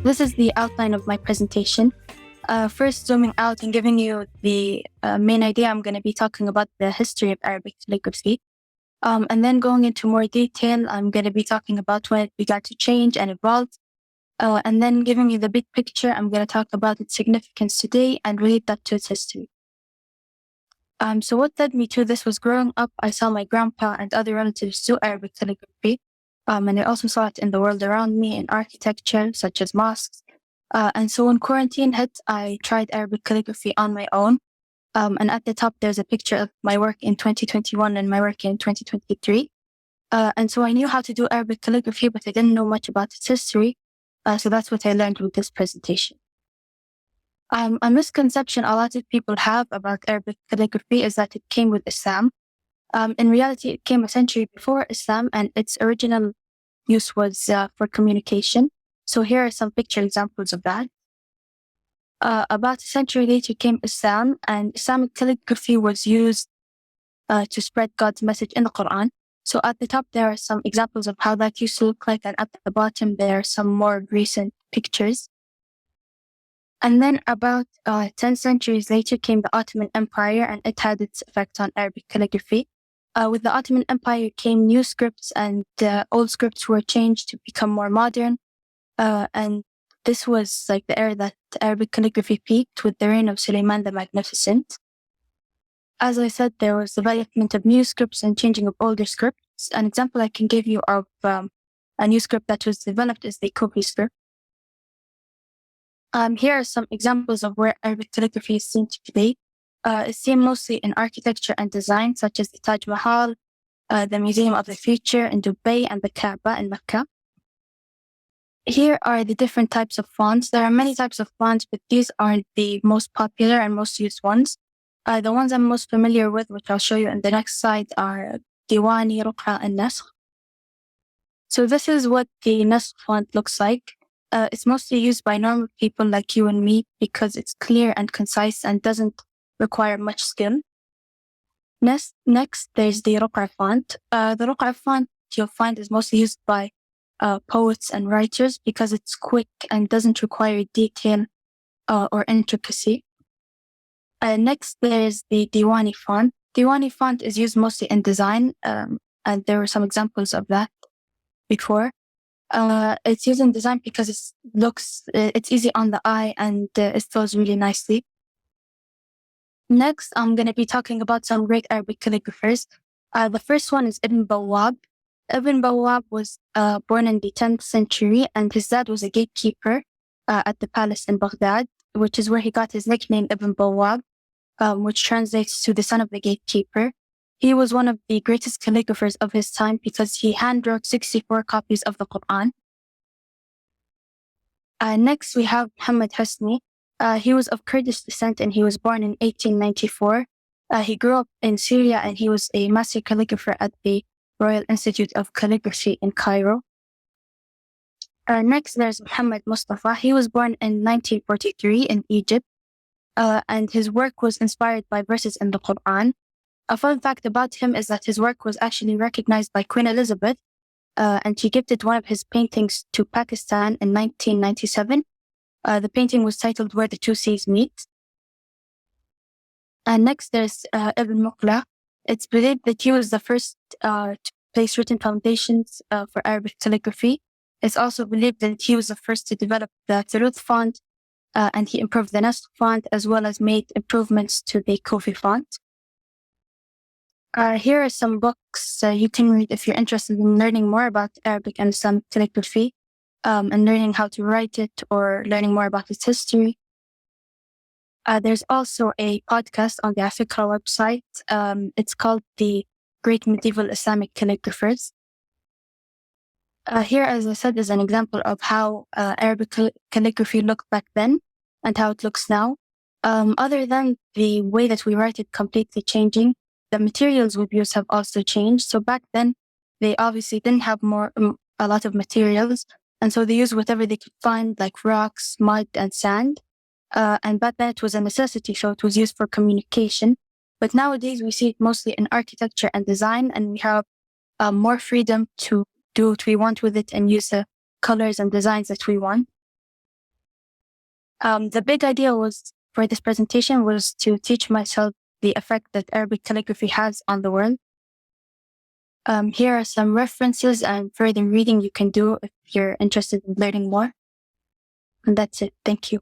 This is the outline of my presentation. First, zooming out and giving you the main idea, I'm going to be talking about the history of Arabic calligraphy. And then going into more detail, I'm going to be talking about when it began to change and evolve. And then giving you the big picture, I'm going to talk about its significance today and relate that to its history. So what led me to this was growing up, I saw my grandpa and other relatives do Arabic calligraphy. And I also saw it in the world around me in architecture, such as mosques. And so when quarantine hit, I tried Arabic calligraphy on my own. And at the top, there's a picture of my work in 2021 and my work in 2023. And so I knew how to do Arabic calligraphy, but I didn't know much about its history. So that's what I learned with this presentation. A misconception a lot of people have about Arabic calligraphy is that it came with Islam. In reality, it came a century before Islam, and its original use was for communication. So here are some picture examples of that. About a century later came Islam, and Islamic calligraphy was used to spread God's message in the Quran. So at the top, there are some examples of how that used to look like, and at the bottom, there are some more recent pictures. And then about 10 centuries later came the Ottoman Empire, and it had its effect on Arabic calligraphy. With the Ottoman Empire came new scripts, and old scripts were changed to become more modern. And this was like the era that Arabic calligraphy peaked with the reign of Suleiman the Magnificent. As I said, there was development of new scripts and changing of older scripts. An example I can give you of a new script that was developed is the Cohort script. Here are some examples of where Arabic calligraphy is seen today. It's seen mostly in architecture and design, such as the Taj Mahal, the Museum of the Future in Dubai, and the Kaaba in Mecca. Here are the different types of fonts. There are many types of fonts, but these are the most popular and most used ones. The ones I'm most familiar with, which I'll show you in the next slide, are Diwani, Ruq'a, and Nasr. So this is what the Nasr font looks like. It's mostly used by normal people like you and me because it's clear and concise and doesn't require much skill. Next, there's the Ruq'a font. The Ruq'a font you'll find is mostly used by poets and writers because it's quick and doesn't require detail or intricacy. Next, there's the Diwani font. Diwani font is used mostly in design, and there were some examples of that before. It's used in design because it's easy on the eye and it flows really nicely. Next, I'm going to be talking about some great Arabic calligraphers. The first one is Ibn Bawwab. Ibn Bawwab was born in the 10th century, and his dad was a gatekeeper at the palace in Baghdad, which is where he got his nickname Ibn Bawwab, which translates to the son of the gatekeeper. He was one of the greatest calligraphers of his time because he handwrote 64 copies of the Quran. Next, we have Muhammad Husni. He was of Kurdish descent and he was born in 1894. He grew up in Syria and he was a master calligrapher at the Royal Institute of Calligraphy in Cairo. Next, there's Muhammad Mustafa. He was born in 1943 in Egypt, and his work was inspired by verses in the Quran. A fun fact about him is that his work was actually recognized by Queen Elizabeth, and she gifted one of his paintings to Pakistan in 1997. The painting was titled Where the Two Seas Meet. And next, there's Ibn Muqla. It's believed that he was the first to place written foundations for Arabic calligraphy. It's also believed that he was the first to develop the Thuluth font, and he improved the Nasr font as well as made improvements to the Kufi font. Here are some books you can read if you're interested in learning more about Arabic and Islamic calligraphy, and learning how to write it or learning more about its history. There's also a podcast on the AFIKRA website. It's called The Great Medieval Islamic Calligraphers. Here, as I said, is an example of how Arabic calligraphy looked back then and how it looks now. Other than the way that we write it completely changing, the materials we use have also changed. So back then, they obviously didn't have a lot of materials. And so they used whatever they could find, like rocks, mud, and sand. And back then it was a necessity, so it was used for communication. But nowadays we see it mostly in architecture and design, and we have more freedom to do what we want with it and use the colors and designs that we want. The big idea for this presentation was to teach myself the effect that Arabic calligraphy has on the world. Here are some references and further reading you can do if you're interested in learning more. And that's it. Thank you.